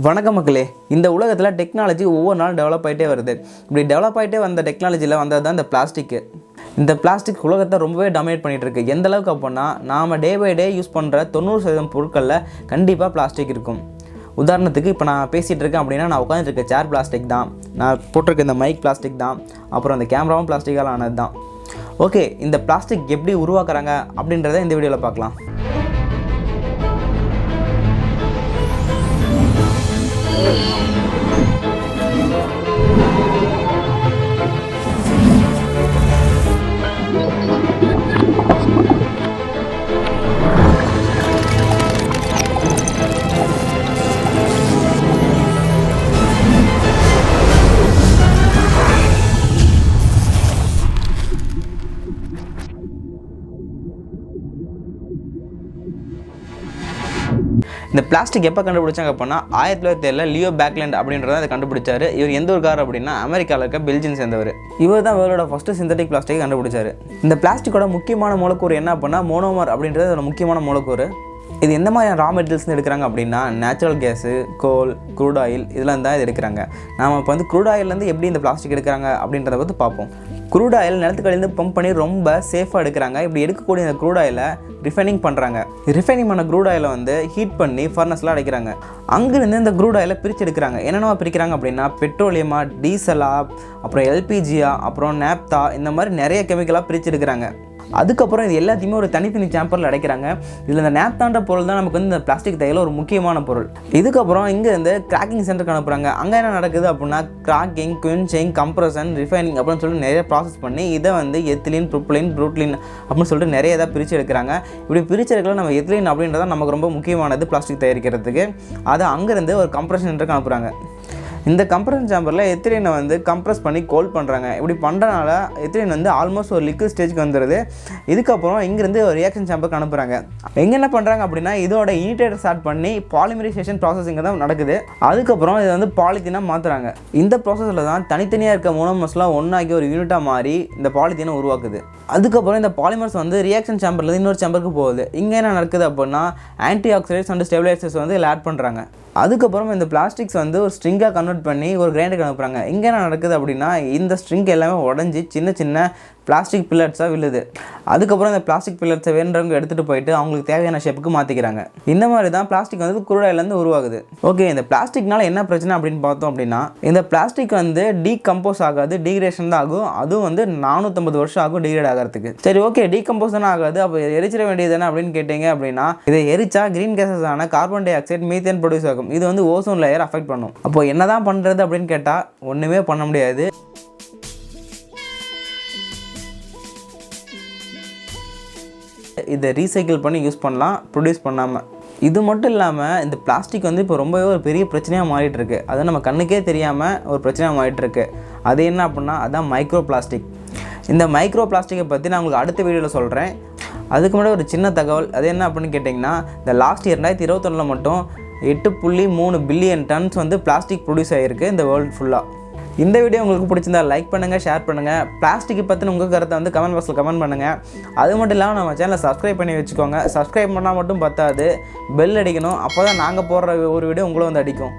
வணக்கம் மக்களே. இந்த உலகத்தில் டெக்னாலஜி ஒவ்வொரு நாளும் டெவலப் ஆகிட்டே வருது. இப்படி டெவலப் ஆகிட்டே வந்த டெக்னாலஜியில் வந்தது தான் இந்த பிளாஸ்டிக்கு. இந்த பிளாஸ்டிக் உலகத்தை ரொம்பவே டாமினேட் பண்ணிகிட்டு இருக்குது. எந்த அளவுக்கு அப்படின்னா நாம் டே பை டே யூஸ் பண்ணுற 90% பொருட்களில் கண்டிப்பாக பிளாஸ்டிக் இருக்கும். உதாரணத்துக்கு இப்போ நான் பேசிகிட்டு இருக்கேன் அப்படின்னா நான் உட்காந்துட்டு இருக்க சேர் பிளாஸ்டிக் தான், நான் போட்டிருக்க இந்த மைக் பிளாஸ்டிக் தான், அப்புறம் அந்த கேமராவும் பிளாஸ்டிக்கால் ஆனது தான். ஓகே, இந்த பிளாஸ்டிக் எப்படி உருவாக்குறாங்க அப்படின்றத இந்த வீடியோவில் பார்க்கலாம். இந்த பிளாஸ்டிக் எப்போ கண்டுபிடிச்சாங்க அப்படின்னா 1907 லியோ பேக்லேண்ட் அப்படின்றத அதை கண்டுபிடிச்சாரு. இவர் எந்த ஒரு கார் அப்படின்னா அமெரிக்காவில் இருக்க பெல்ஜியம் சேர்ந்தவர். இவர் தான் வேர்ல்டோட ஃபஸ்ட்டு சிந்தட்டிக் பிளாஸ்டிக் கண்டுபிடிச்சாரு. இந்த பிளாஸ்டிக்கோட முக்கியமான மூலக்கூறு என்ன அப்படின்னா மோனோமர் அப்படின்றது ஒரு முக்கியமான மூலக்கூறு. இது எந்த மாதிரியான ரா மெட்டீரியல்ஸ் எடுக்கிறாங்க அப்படின்னா நேச்சுரல் கேஸு, கோல், க்ரூட் ஆயில் இதெல்லாம் தான் இது எடுக்கிறாங்க. நாம் இப்போ வந்து க்ரூட் ஆயிலேருந்து எப்படி இந்த பிளாஸ்டிக் எடுக்கிறாங்க அப்படின்றத பற்றி பார்ப்போம். க்ரூட் ஆயில் நிலத்துக்கடியிலேருந்து பம்ப் பண்ணி ரொம்ப சேஃபாக எடுக்கிறாங்க. இப்படி எடுக்கக்கூடிய இந்த க்ரூட் ஆயிலை ரிஃபைனிங் பண்ணுறாங்க. ரிஃபைனிங் பண்ண க்ரூட் ஆயிலை வந்து ஹீட் பண்ணி ஃபர்னஸ்லாம் அடைக்கிறாங்க. அங்கேருந்து இந்த க்ரூட் ஆயிலை பிரித்து எடுக்கிறாங்க. என்னென்ன பிரிக்கிறாங்க அப்படின்னா பெட்ரோலியமா, டீசலா, அப்புறம் எல்பிஜியா, அப்புறம் நேப்தா, இந்த மாதிரி நிறைய கெமிக்கலாக பிரித்து எடுக்கிறாங்க. அதுக்கப்புறம் இது எல்லாத்தையுமே ஒரு தனித்தனி சாம்பரில் அடைக்கிறாங்க. இதில் இந்த நேப்தான்ற பொருள் தான் நமக்கு வந்து இந்த பிளாஸ்டிக் தையில் ஒரு முக்கியமான பொருள். இதுக்கப்புறம் இங்கேருந்து கிராக்கிங் சென்டருக்கு அனுப்புகிறாங்க. அங்கே என்ன நடக்குது அப்படின்னா கிராக்கிங், குவின்சிங், கம்ப்ரஷன், ரிஃபைனிங் அப்படின்னு சொல்லிட்டு நிறைய ப்ராசஸ் பண்ணி இதை வந்து எத்திலின், ப்ரொப்ளின், ப்ரூட்லின் அப்படின்னு சொல்லிட்டு நிறைய இதாக பிரித்து எடுக்கிறாங்க. இப்படி பிரித்து எடுக்கலாம் நம்ம எத்திலின் அப்படின்றத நமக்கு ரொம்ப முக்கியமானது பிளாஸ்டிக் தயாரிக்கிறதுக்கு. அதை அங்கேருந்து ஒரு கம்ப்ரஷன் சென்டருக்கு அனுப்புகிறாங்க. இந்த கம்ப்ரஷன் சேம்பரில் எத்திலினை வந்து கம்ப்ரஸ் பண்ணி கோல்ட் பண்ணுறாங்க. இப்படி பண்ணுறதுனால எத்திலின் வந்து ஆல்மோஸ்ட் ஒரு லிக்விட் ஸ்டேஜ்க்கு வந்துடுது. இதுக்கப்புறம் இங்கேருந்து ஒரு ரியாக்ஷன் சேம்பருக்கு அனுப்புகிறாங்க. எங்கே என்ன பண்ணுறாங்க அப்படின்னா இதோட இனிட்டேட்டர் ஸ்டார்ட் பண்ணி பாலிமரைசேஷன் ப்ராசஸிங் தான் நடக்குது. அதுக்கப்புறம் இதை வந்து பாலித்தீனாக மாற்றுறாங்க. இந்த ப்ராசஸில் தான் தனித்தனியாக இருக்க மோனோமர்ஸ்லாம் ஒன்றாகி ஒரு யூனிட்டாக மாறி இந்த பாலித்தீனை உருவாக்குது. அதுக்கப்புறம் இந்த பாலிமர்ஸ் வந்து ரியாக்ஷன் சேம்பர்லேருந்து இன்னொரு சேம்பருக்கு போகுது. இங்கே என்ன நடக்குது அப்படின்னா ஆன்டி ஆக்சிடைட்ஸ் அண்ட் ஸ்டெபிலைசர்ஸ் வந்து இதில் ஆட் பண்ணுறாங்க. அதுக்கப்புறம் இந்த பிளாஸ்டிக்ஸ் வந்து ஒரு ஸ்ட்ரிங்காக கன்வெர்ட் பண்ணி ஒரு கிரைண்டருக்கு அனுப்புகிறாங்க. இங்கே என்ன நடக்குது அப்படின்னா இந்த ஸ்ட்ரிங் எல்லாமே உடஞ்சி சின்ன சின்ன பிளாஸ்டிக் பில்லட்ஸாக விழுது. அதுக்கப்புறம் இந்த பிளாஸ்டிக் பில்லட்ஸை வேணுறவங்க எடுத்துகிட்டு போயிட்டு அவங்களுக்கு தேவையான ஷேப்புக்கு மாற்றிக்கிறாங்க. இந்த மாதிரி தான் பிளாஸ்டிக் வந்து க்ரூட் ஆயிலேருந்து உருவாகுது. ஓகே, இந்த பிளாஸ்டிக்னால என்ன பிரச்சனை அப்படின்னு பார்த்தோம் அப்படின்னா இந்த பிளாஸ்டிக் வந்து டீகம்போஸ் ஆகாது, டீக்ரேஷன் தான் ஆகும். அதுவும் வந்து 450 வருஷம் ஆகும் டிகிரேட் ஆகிறதுக்கு. சரி, ஓகே, டீகம்போஸ் தானே ஆகாது, அப்போ எரிச்சிட வேண்டியது தானே அப்படின்னு கேட்டீங்க அப்படின்னா இதை எரிச்சா கிரீன் கேஸஸ் ஆன carbon di oxide, methane produce ஆகும். இது வந்து ஓசோன் லேயர் அஃபெக்ட் பண்ணும். அப்போ என்னதான் பண்ணுறது அப்படின்னு கேட்டால் ஒன்றுமே பண்ண முடியாது. இதை ரீசைக்கிள் பண்ணி யூஸ் பண்ணலாம், ப்ரொடியூஸ் பண்ணாமல். இது மட்டும் இல்லாமல் இந்த பிளாஸ்டிக் வந்து இப்போ ரொம்பவே ஒரு பெரிய பிரச்சனையாக மாறிட்டு இருக்கு. அது நம்ம கண்ணுக்கே தெரியாமல் ஒரு பிரச்சனையாக மாறிட்டு இருக்கு. அது என்ன அப்படின்னா அதான் மைக்ரோ பிளாஸ்டிக். இந்த மைக்ரோ பிளாஸ்டிக்கை பற்றி நான் உங்களுக்கு அடுத்த வீடியோவில் சொல்கிறேன். அதுக்கு முன்னாடி ஒரு சின்ன தகவல். அது என்ன அப்படின்னு கேட்டிங்கன்னா இந்த லாஸ்ட் இயர் 2021 மட்டும் 8.3 பில்லியன் டன்ஸ் வந்து பிளாஸ்டிக் ப்ரொடியூஸ் ஆகிருக்கு இந்த வேர்ல்டு ஃபுல்லாக. இந்த வீடியோ உங்களுக்கு பிடிச்சிருந்தா லைக் பண்ணுங்கள், ஷேர் பண்ணுங்கள். பிளாஸ்டிக்கை பற்றின உங்கள் கருத்தை வந்து கமெண்ட் பாக்ஸில் கமெண்ட் பண்ணுங்கள். அது மட்டும் இல்லாமல் நம்ம சேனலை சப்ஸ்கிரைப் பண்ணி வச்சுக்கோங்க. சப்ஸ்கிரைப் பண்ணால் மட்டும் பத்தாது, பெல் அடிக்கணும். அப்போ தான் நாங்கள் போடுற ஒரு வீடியோ உங்களை வந்து அடிக்கும்.